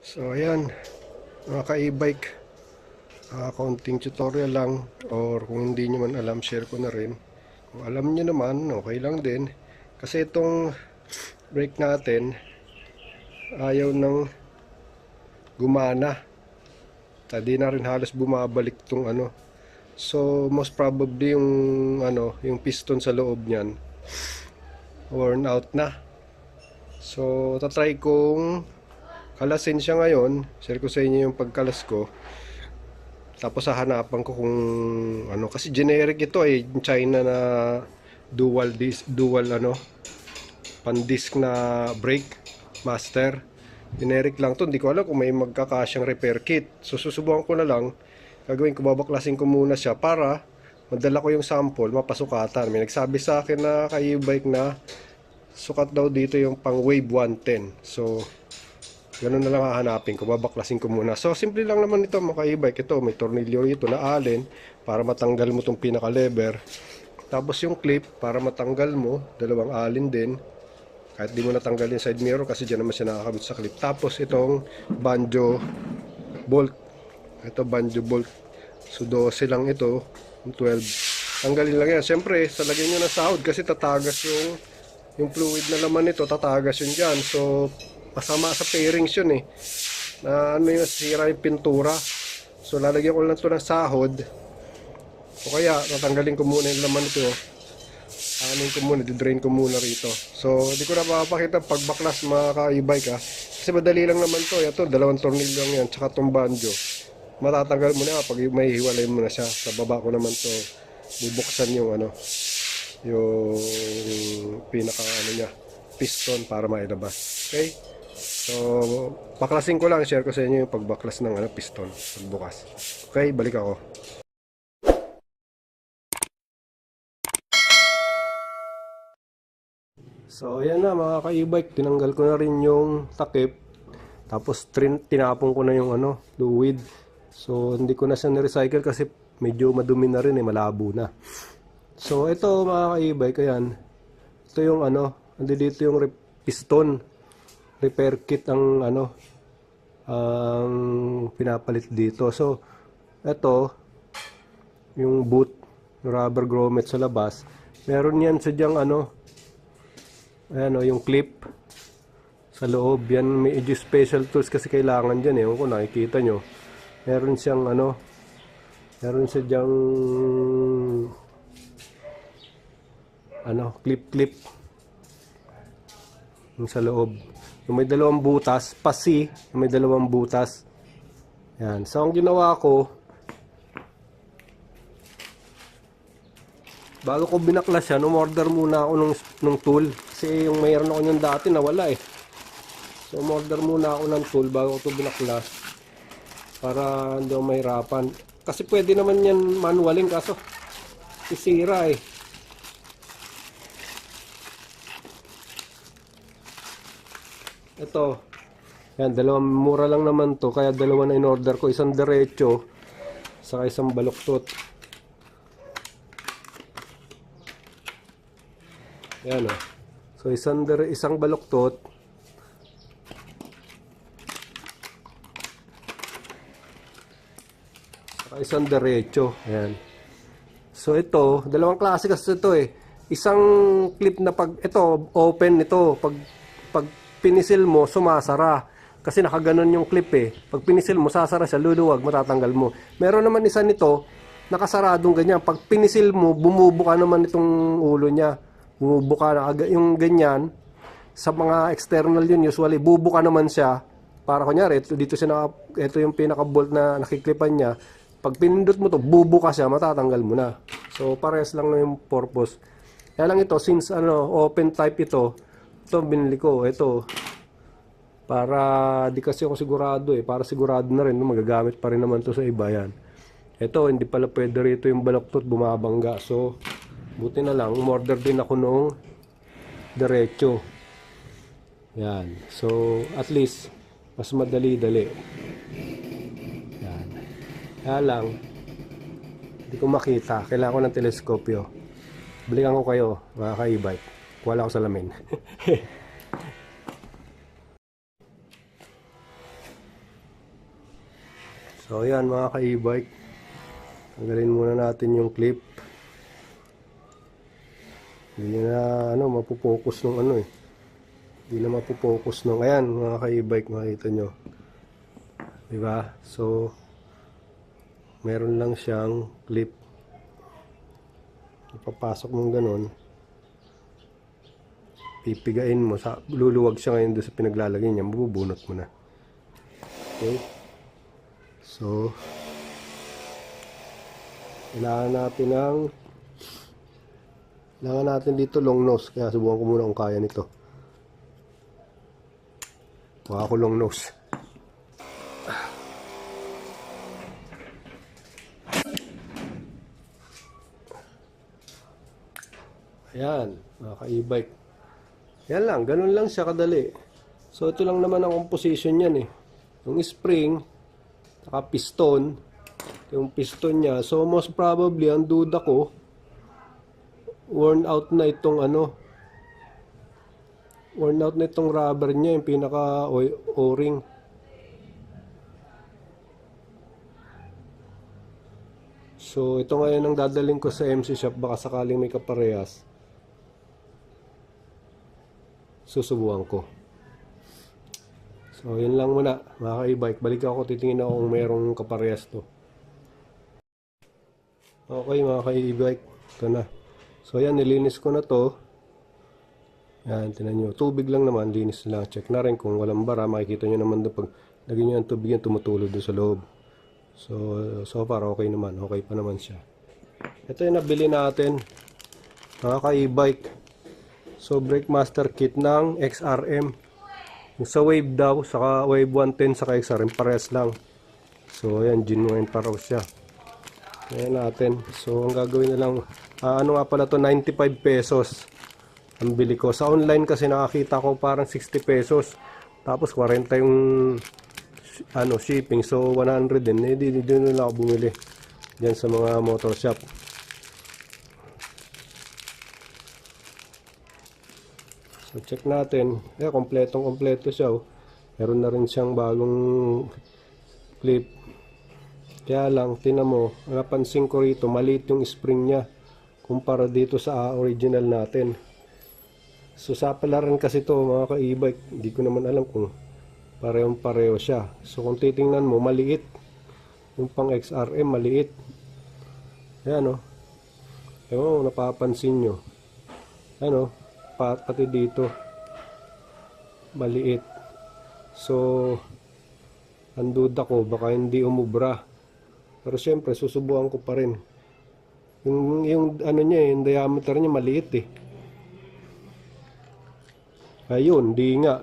So ayan, mga ka-e-bike, konting tutorial lang, or kung hindi nyo man alam, share ko na rin. Kung alam nyo naman, okay lang din. Kasi itong brake natin, ayaw nang gumana. Di na rin halos bumabalik tong ano. So most probably yung yung piston sa loob niyan worn out na. So tatry kong kalasin siya ngayon. Share ko sa inyo yung pagkalas ko. Tapos hahanapan ko kung ano, kasi generic ito China na dual pan disc na brake master. Generic lang to, hindi ko alam kung may magkakasyang repair kit. So susubukan ko na lang. Gagawin ko, babaklasin ko muna siya para madala ko yung sample, mapasukatan. May nagsabi sa akin na ka-e-bike na sukat daw dito yung pang wave 110. So ganun na lang hahanapin ko, babaklasin ko muna. So simple lang naman ito mga ka-e-bike. Ito may tornilyo rito na allen para matanggal mo tong pinaka lever. Tapos yung clip para matanggal mo, dalawang allen din. Kahit di mo natanggal yung side mirror kasi dyan naman siya nakakabit sa clip. Tapos itong banjo bolt. Ito banjo bolt. So 12 lang ito, 12. Tanggalin lang yan. Siyempre, salagyan nyo ng sahod kasi tatagas yung fluid na laman nito, tatagas yun dyan. So masama sa pairings yun na ano yung sira yung pintura. So lalagyan ko lang ito ng sahod. O kaya tatanggalin ko muna yung laman nito. Anin ko muna, di-drain ko muna rito. So hindi ko na mapapakita pagbaklas mga ka-e-bike kasi madali lang naman to. Ito, dalawang tornilyo lang yan, tsaka tong banjo. Matatanggal mo na pag may hiwalay mo na siya. Sa baba ko naman to bubuksan yung yung pinaka niya, piston para mailabas. Okay? So baklasin ko lang, share ko sa inyo yung pagbaklas ng piston pagbukas. Okay, balik ako. So ayan na mga ka-e-bike, tinanggal ko na rin yung takip. Tapos tinapon ko na yung fluid. So hindi ko na siya ni-recycle kasi medyo madumi na rin malabo na. So ito mga ka-e-bike, ayan. Ito yung dito yung piston. Repair kit ang ang pinapalit dito. So ito yung boot, rubber grommet sa labas. Meron yan sa diyang ayan yung clip sa loob. Yan medyo special tools kasi kailangan dyan kung nakikita nyo. Meron siyang meron siya dyang clip yung sa loob. Yung may dalawang butas, pasi, yung may dalawang butas. Yan. So ang ginawa ko, bago ko binaklas yan, umorder muna ako nung tool. Kasi yung mayroon ako nyung dati nawala So umorder muna ako ng tool bago ko ito binaklas. Para hindi ako mahirapan. Kasi pwede naman yan manualin kaso sisira Ito. Yan, dalawang mura lang naman to. Kaya dalawa na in-order ko. Isang diretso. Saka isang baluktot. Yan So isang baluktot. Saka isang diretso. Yan. So ito, dalawang klase kasi ito Isang clip na ito, open ito. Pag pinisil mo, sumasara. Kasi nakaganon yung clip Pag pinisil mo, sasara siya, luluwag, matatanggal mo. Meron naman isa nito, nakasaradong ganyan. Pag pinisil mo, bumubuka naman itong ulo niya. Bumubuka na, yung ganyan. Sa mga external yun, usually, bubuka naman siya. Para kunyari, ito yung pinaka-bolt na nakiklipan niya. Pag pinindot mo to, bubuka siya, matatanggal mo na. So, parehas lang na yung purpose. Kaya lang ito, since open type ito binili ko, ito para di kasi ako sigurado para sigurado na rin magagamit pa rin naman to sa iba yan. Ito hindi pala pwede rito yung balaktot, bumabangga. So buti na lang umorder din ako noong diretso. Yan. So at least mas madali-dali. Yan. Kaya lang hindi ko makita, kailangan ko ng teleskopyo. Balikan ko kayo mga ka-e-bike. Wala ako salamin. So ayan mga ka-e-bike, tanggalin muna natin yung clip. Hindi na mapupokus nung Hindi na mapupokus nung ayan mga ka-e-bike, makita nyo. Diba? So meron lang siyang clip. Ipapasok mong ganun. Pipigain mo, luluwag siya ngayon doon sa pinaglalagay niya, mabubunot mo na. Okay? So kailangan natin dito long nose, kaya subukan ko muna kung kaya nito. Kuha ko long nose. Ayan, mga ka-e-bike. Yan lang, ganun lang siya kadali. So ito lang naman ang composition yan yung spring, saka piston. Yung piston niya, so most probably ang duda ko, worn out na itong rubber niya, yung pinaka o-ring. So ito ngayon ang dadaling ko sa MC shop, baka sakaling may kaparehas, susubukan ko. So yun lang muna mga ka-e-bike, balik ako, titingin ako kung merong kaparehas to. Okay mga ka-e-bike, ito na. So yan, nilinis ko na to. Yan, tinan nyo, tubig lang naman, linis lang. Check na rin kung walang bara, makikita nyo naman doon pag lagyan nyo ang tubig yan, tumutulog doon sa loob. So far okay naman, okay pa naman siya. Ito yung nabili natin mga ka-e-bike. So brake master kit ng XRM. Yung sa Wave daw, saka Wave 110 saka XRM, parehas lang. So ayan, genuine pa raw siya. Ayan natin. So ang gagawin na lang, ano nga pala to, 95 pesos ang bili ko. Sa online kasi nakakita ko parang 60 pesos. Tapos 40 yung shipping. So 100 din. Hindi na ako bumili diyan sa mga motor shop. So check natin. Kompleto siya. Meron na rin siyang bagong clip. Kaya lang, tinan mo, napansin ko rito, maliit yung spring niya kumpara dito sa original natin. So sa palaran kasi to mga ka-e-bike, hindi ko naman alam kung parehong-pareho siya. So kung titingnan mo, maliit. Yung pang XRM, maliit. Ayan ewan, napapansin nyo. Pati dito, maliit. So, ang duda ko, baka hindi umubra. Pero syempre, susubukan ko pa rin. Yung niya yung diameter niya maliit Ayun, hindi nga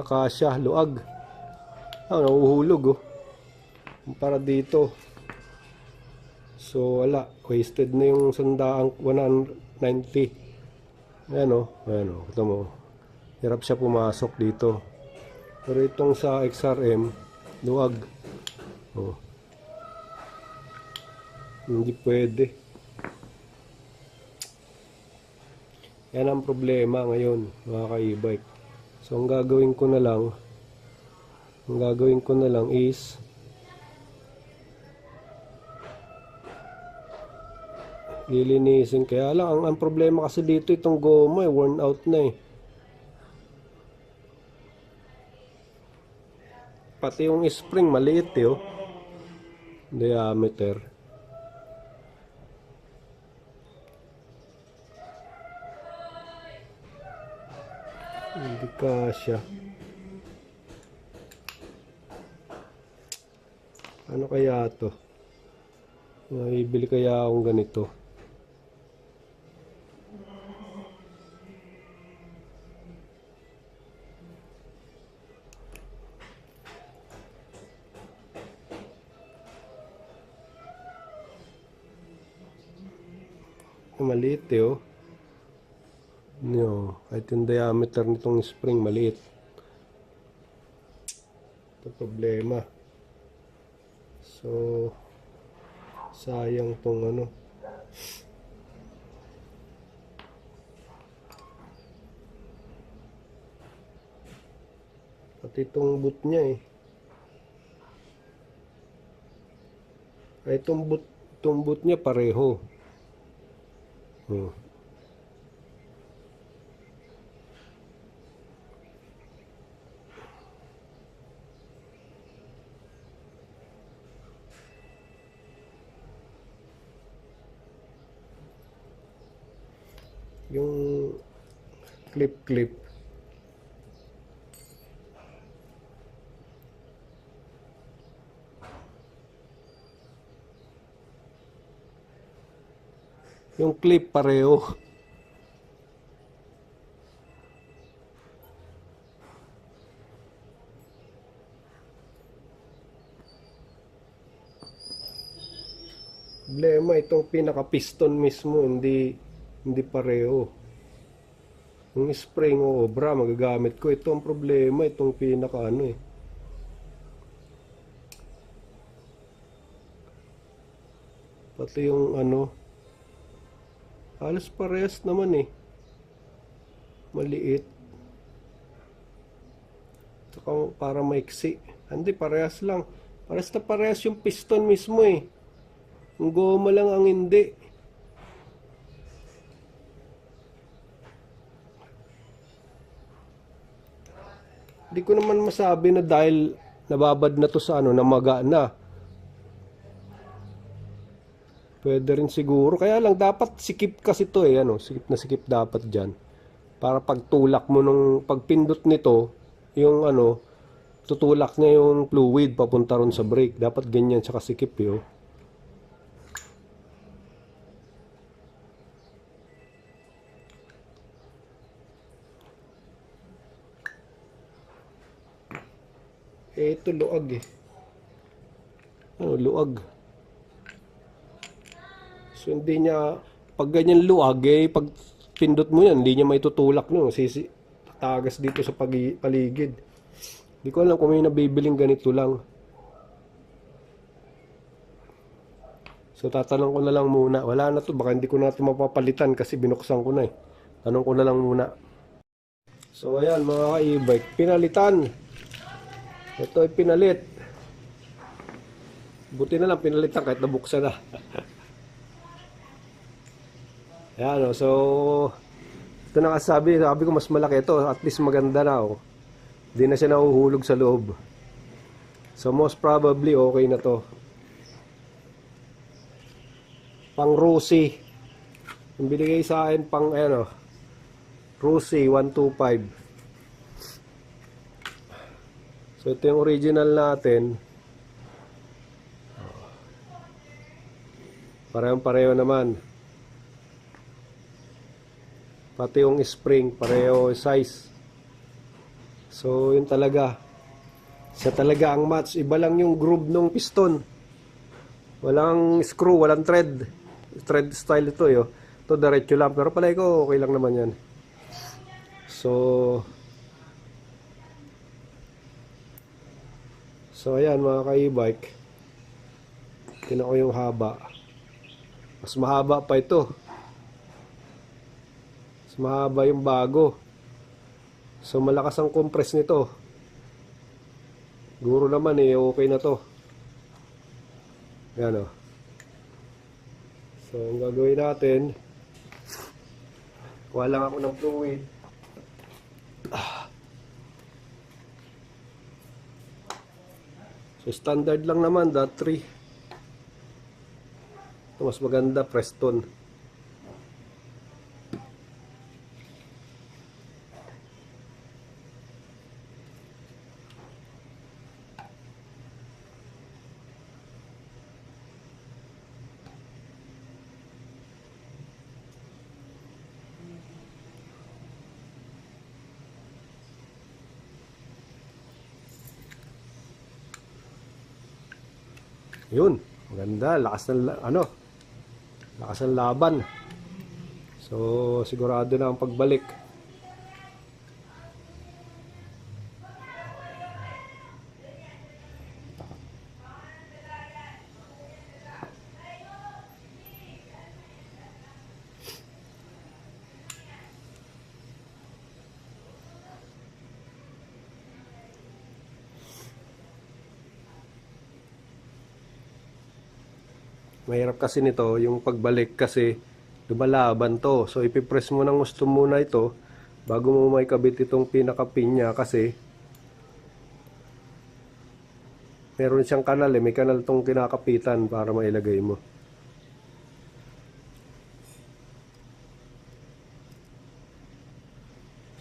kasya, luag. Nahuhulog para dito. So wala, wasted na yung 190. Ayan ito mo. Hirap siya pumasok dito. Pero itong sa XRM, luag. Hindi pwede. Yan ang problema ngayon mga ka-e-bike. So ang gagawin ko na lang is lilinisin. Kaya lang ang problema kasi dito, itong goma worn out na pati yung spring maliit diameter. Hindi kasya. Ano kaya to? Ibili kaya akong ganito? Maliit kahit yung diameter nitong spring maliit. Ito problema. So sayang tong pati itong boot niya Ay, tumbot niya pareho. Hmm. Yung clip. Yung clip pareho. Problema itong pinaka-piston mismo, hindi pareho. Yung spring o obra magagamit ko. Ito ang problema, itong pinaka ano eh. Pati yung ano, halos parehas naman eh. Maliit. Saka para maiksi. Hindi, parehas lang. Parehas na parehas yung piston mismo eh. Yung goma lang ang hindi. Hindi ko naman masabi na dahil nababad na to sa ano, namaga na. Pwede rin siguro. Kaya lang dapat sikip kasi to eh. Ano, sikip na sikip dapat dyan. Para pagtulak mo nung pagpindot nito, yung ano, tutulak niya yung fluid papunta ron sa brake. Dapat ganyan tsaka sikip yun. Eh, ito luag eh. Ano, luag. So, hindi niya, pag ganyan luag eh, pag pindot mo yan, hindi niya maitutulak no. Tagas dito sa paligid. Hindi ko alam kung may nabibiling ganito lang. So, tatanong ko na lang muna. Wala na to, baka hindi ko na ito mapapalitan kasi binuksan ko na eh. Tanong ko na lang muna. So, ayan mga ka-e-bike, pinalitan. Ito ay pinalit. Buti na lang pinalitan kahit nabuksan na. Ayan o, so ito na sabi ko mas malaki ito. At least maganda na o. Hindi na siya nahuhulog sa loob. So most probably okay na to. Pang Rusi. Yung binigay sa akin pang ano, Rusi 125. So ito yung original natin. Parehong-pareho naman. Pati yung spring, pareho size. So, yun talaga. Siya talaga ang match. Iba lang yung groove ng piston. Walang screw, walang thread. Thread style ito yo. Ito diretso lang. Pero palay ko, okay lang naman yan. So, ayan mga ka-e-bike. Tingnan ko yung haba. Mas mahaba pa ito. Mas mahaba yung bago. So malakas ang compress nito. Siguro naman eh okay na to. Yan o. So ang gagawin natin, kuha lang ako ng fluid. So standard lang naman, .3. Ito mas maganda, Preston. Yun, maganda, lakas ng ano, lakas ng laban. So sigurado na ang pagbalik. Mahirap kasi nito, yung pagbalik kasi lumalaban to. So ipipress mo ng gusto muna ito bago mo may kabit itong pinaka-pin niya kasi meron siyang kanal may kanal tong kinakapitan para mailagay mo.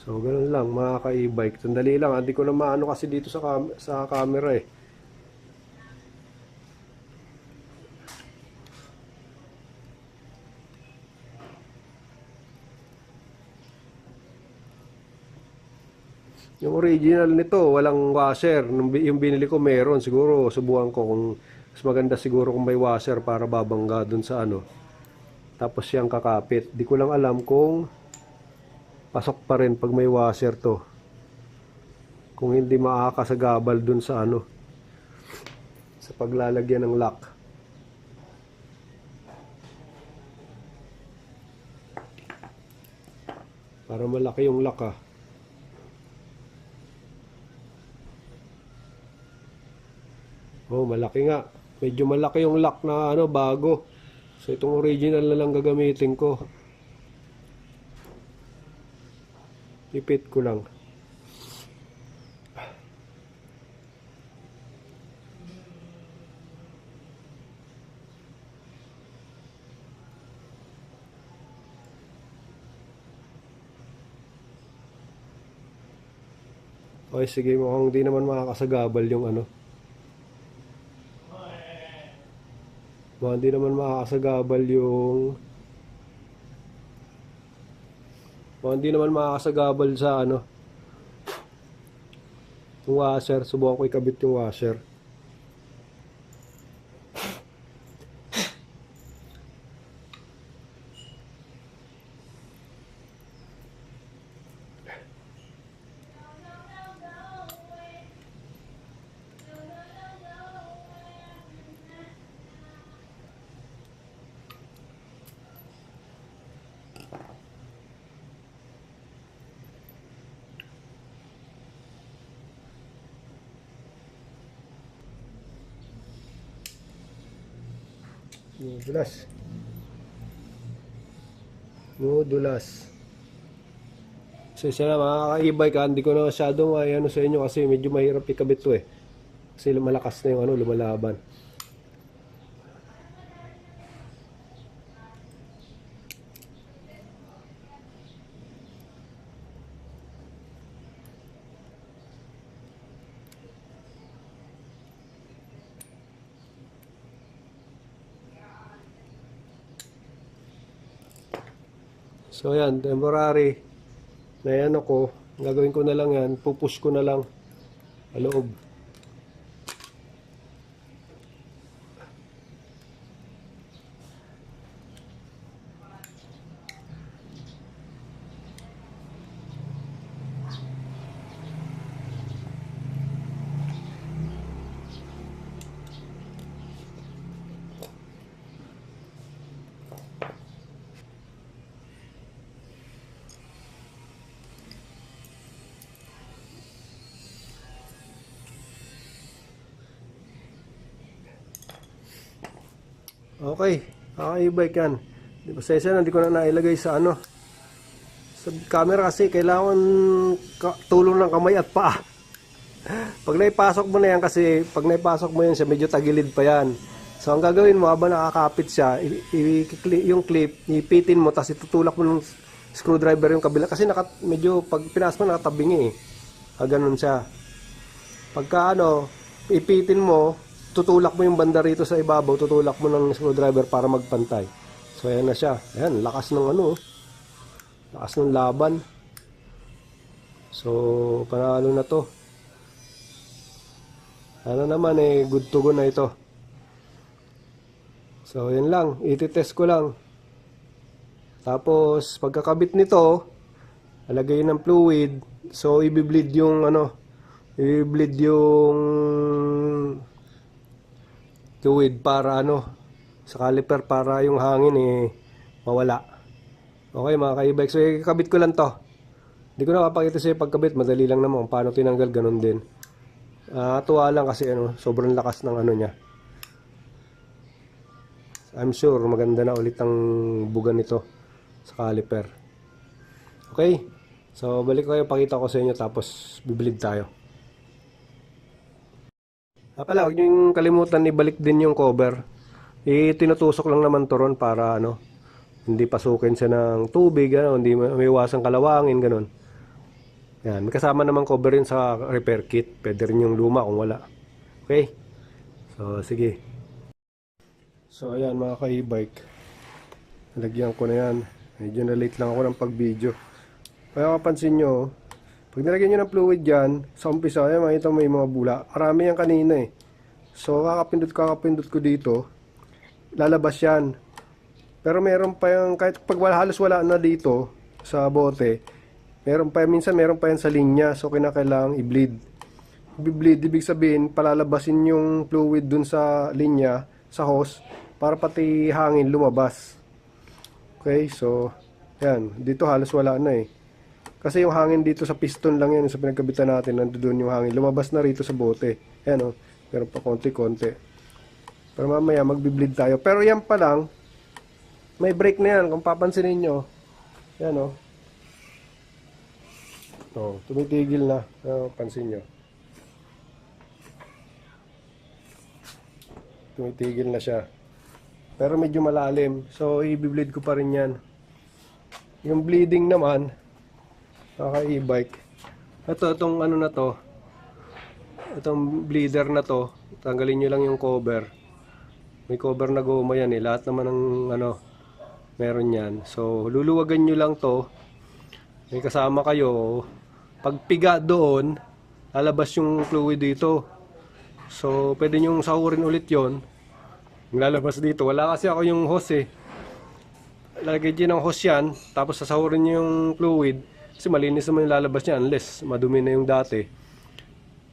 So ganun lang mga ka-e-bike. Sandali lang, hindi ko na maano kasi dito sa camera eh. Yung original nito, walang washer. Yung binili ko meron. Siguro, subukan ko kung mas maganda siguro kung may washer para babangga dun sa ano. Tapos siyang kakapit. Di ko lang alam kung pasok pa rin pag may washer to. Kung hindi makakasagabal dun sa ano. Sa paglalagyan ng lock. Para malaki yung lock ah. Oh, malaki nga. Medyo malaki yung lock na ano, bago. So itong original na lang gagamitin ko. Ipit ko lang. Okay, sige, mukhang di naman makakasagabal yung ano. Mukhang di naman makakasagabal yung mukhang di naman makakasagabal sa ano yung washer. Subukan ko ikabit yung washer. Modulas. Modulas. So isa na mga ka-e-bike hindi ko na masyadong ano sa inyo kasi medyo mahirap ikabit to eh. Kasi malakas na yung ano, lumalaban. So yan, temporary na yan ako. Gagawin ko na lang yan, pupush ko na lang sa loob. Okay, e-bike yan. Pasensya na, hindi ko na nailagay sa ano sa camera kasi kailangan tulong ng kamay at paa. Pag naipasok mo na yan kasi pag naipasok mo yan siya medyo tagilid pa yan. So ang gagawin mo habang nakakapit siya, yung clip, ipitin mo tapos itutulak mo ng screwdriver yung kabila kasi medyo pag pinas mo nakatabingi eh. Ganun siya. Pagka ano, ipitin mo, tutulak mo yung banda rito sa ibabaw, tutulak mo ng screwdriver para magpantay. So ayan na siya. Ayan, lakas ng ano, lakas ng laban. So panalo na to. Ano naman eh, good to go na ito. So yan lang, iti-test ko lang. Tapos pagkakabit nito, alagay ng fluid. So i-bleed yung ano, i-bleed yung fluid para ano sa caliper para yung hangin eh mawala. Okay mga ka-e-bike, so ikakabit ko lang to. Hindi ko na papakita sa'yo pagkabit, madali lang naman paano tinanggal, ganun din. Tuwa lang kasi ano, sobrang lakas ng ano niya. I'm sure maganda na ulit ang buga nito sa caliper. Okay, so balik ko kayo, pakita ko sa inyo tapos bibilid tayo. Pala, huwag nyo yung kalimutan ibalik din yung cover. Tinutusok lang naman to ron para hindi pasukin siya ng tubig, hindi maiwasan kalawangin, ganun. Yan, may kasama naman cover yun sa repair kit. Pwede rin yung luma kung wala. Okay? So, sige. So, ayan mga ka-e-bike. Nalagyan ko na yan. Medyo na-late lang ako ng pag-video. Kaya kapansin nyo, pag nilagyan nyo ng fluid dyan, sa umpisa, ayan, makita mo may mga bula. Marami yan kanina eh. So, kakapindot ko dito, lalabas yan. Pero meron pa yung, kahit pag halos wala na dito, sa bote, minsan meron pa yan sa linya. So, kinakailangang i-bleed. I-bleed, ibig sabihin, palalabasin yung fluid dun sa linya, sa hose, para pati hangin lumabas. Okay, so, yan. Dito halos wala na eh. Kasi yung hangin dito sa piston lang yan, sa pinagkabitan natin, nandoon yung hangin. Lumabas na rito sa bote. Ayan meron pa konti-konti. Pero mamaya magbi-bleed tayo. Pero yan pa lang, may brake na yan. Kung papansinin nyo, yan tumitigil na. Pansin nyo. Tumitigil na siya. Pero medyo malalim. So, i-bleed ko pa rin yan. Yung bleeding naman, e-bike. Itong na to, itong bleeder na to, tanggalin nyo lang yung cover. May cover na goma yan eh. Lahat naman ng meron yan. So, luluwagan nyo lang to. May kasama kayo. Pag piga doon, lalabas yung fluid dito. So, pwede nyo sahurin ulit yon. Lalabas dito. Wala kasi ako yung hose eh. Lagay dyan ng hose yan, tapos sasahurin nyo yung fluid. Kasi malinis naman yung lalabas niya unless madumi na yung dati.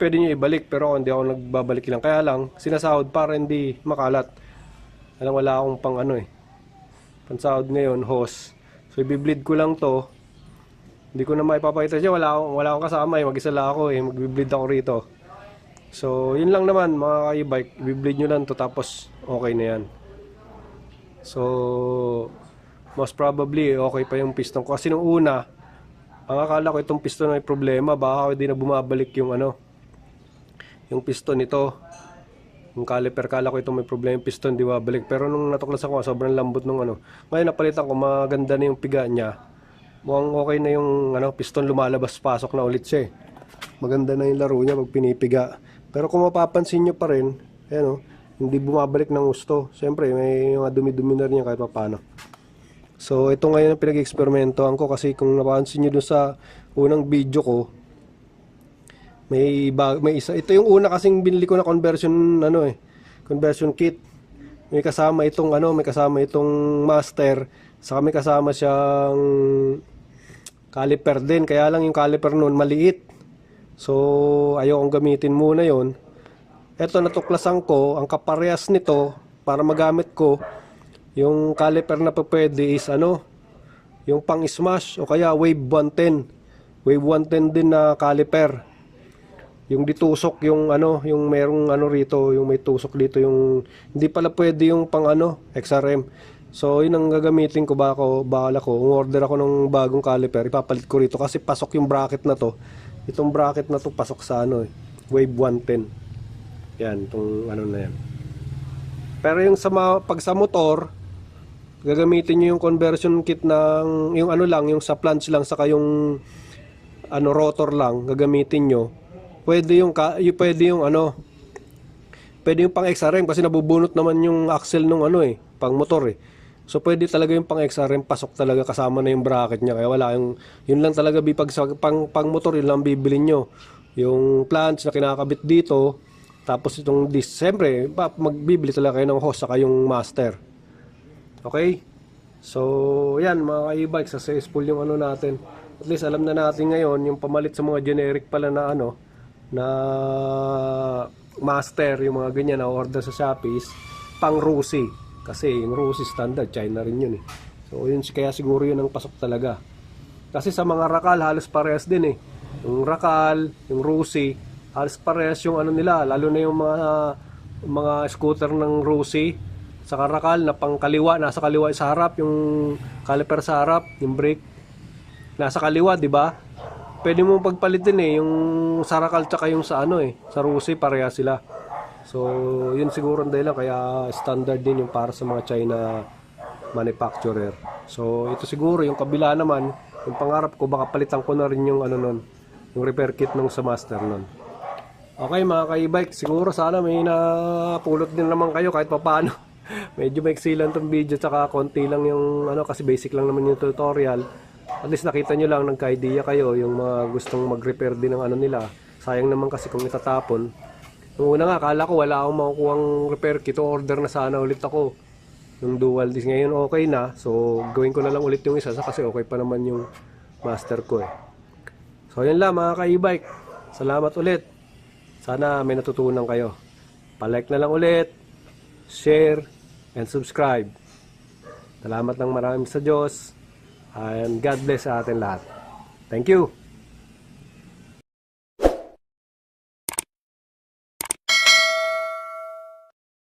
Pwede nyo ibalik pero hindi ako nagbabalik lang. Kaya lang, sinasahod para hindi makalat. Wala akong pang pansahod ngayon, hose. So, i-bleed ko lang to. Hindi ko na maipapakita siya. Wala akong kasama eh. Mag-isa lang ako eh. Mag-bleed ako rito. So, yun lang naman mga ka-e-bike. I-bleed nyo lang to tapos okay na yan. So, most probably okay pa yung piston ko. Kasi nung una, ang akala ko itong piston may problema, baka hindi na bumabalik yung yung piston nito. Yung caliper, kala ko itong may problema yung piston, di babalik. Pero nung natuklasan ko, sobrang lambot nung Ngayon napalitan ko, maganda na yung piga niya. Mukhang okay na yung piston, lumalabas, pasok na ulit siya eh. Maganda na yung laro niya pag pinipiga. Pero kung mapapansin nyo pa rin, hindi bumabalik ng gusto. Siyempre, may mga dumi-dumi na rin yan kahit paano. So, ito ngayon ang pinag-eksperimentohan ko kasi kung napansin nyo dun sa unang video ko, may isa. Ito yung una kasing binili ko na conversion, conversion kit. May kasama itong, may kasama itong master, saka may kasama siyang caliper din. Kaya lang yung caliper nun maliit. So, ayokong gamitin muna yon. Ito natuklasan ko, ang kaparehas nito, para magamit ko, yung caliper na pwede is yung pang smash o kaya wave 110. Wave 110 din na caliper. Yung ditusok yung yung merong rito, yung may tusok dito, yung hindi pala pwede yung pang XRM. So yun ang gagamitin ko, bala ko. Umorder ako ng bagong caliper, ipapalit ko rito kasi pasok yung bracket na to. Itong bracket na to pasok sa wave 110. Yan, itong na yan. Pero yung pag sa motor, gagamitin nyo yung conversion kit ng yung yung sa plunge lang saka yung rotor lang gagamitin nyo. Pwede yung pwede yung pang XRM kasi nabubunot naman yung axle nung pang motor eh. So pwede talaga yung pang XRM, pasok talaga kasama na yung bracket niya. Kaya wala yun lang talaga pag pang motor yun lang bibilin nyo. Yung plunge na kinakabit dito, tapos itong disc. Siyempre, magbibili talaga kayo ng hose saka yung master. Okay? So, yan mga ka-e-bike, successful yung natin. At least alam na natin ngayon yung pamalit sa mga generic pala na na master, yung mga ganyan na order sa Shopee is pang Rusi. Kasi yung Rusi standard, China rin yun eh. So, yun kaya siguro yun ang pasok talaga. Kasi sa mga Rakal, halos parehas din eh. Yung Rakal, yung Rusi, halos parehas yung nila. Lalo na yung mga scooter ng Rusi. sa karakal na pangkaliwa, nasa kaliwa sa harap, yung caliper sa harap, yung brake nasa kaliwa, di ba? Pwede mo pagpalitin yung sa karakal tsaka yung sa sa Rusi, pareha sila. So, yun siguro ang dahilan kaya standard din yung para sa mga China manufacturer. So, ito siguro yung kabila naman, yung pangarap ko baka palitan ko na rin yung yung repair kit nung sa master nun. Okay mga ka-e-bike, siguro sana may napulot din naman kayo kahit papaano. Medyo maiksi lang tong video tsaka konti lang yung kasi basic lang naman yung tutorial. At least nakita nyo lang, nagka-idea kayo yung mga gustong mag-repair din ng nila. Sayang naman kasi kung itatapon. Nung una nga, akala ko wala akong makukuhang repair kit, order na sana ulit ako. Yung dual disc ngayon okay na, so gawin ko na lang ulit yung isa kasi okay pa naman yung master ko So yun lang mga ka-e-bike, salamat ulit. Sana may natutunan kayo. Pa-like na lang ulit, share, and subscribe. Salamat ng marami sa Diyos. And God bless sa atin lahat. Thank you.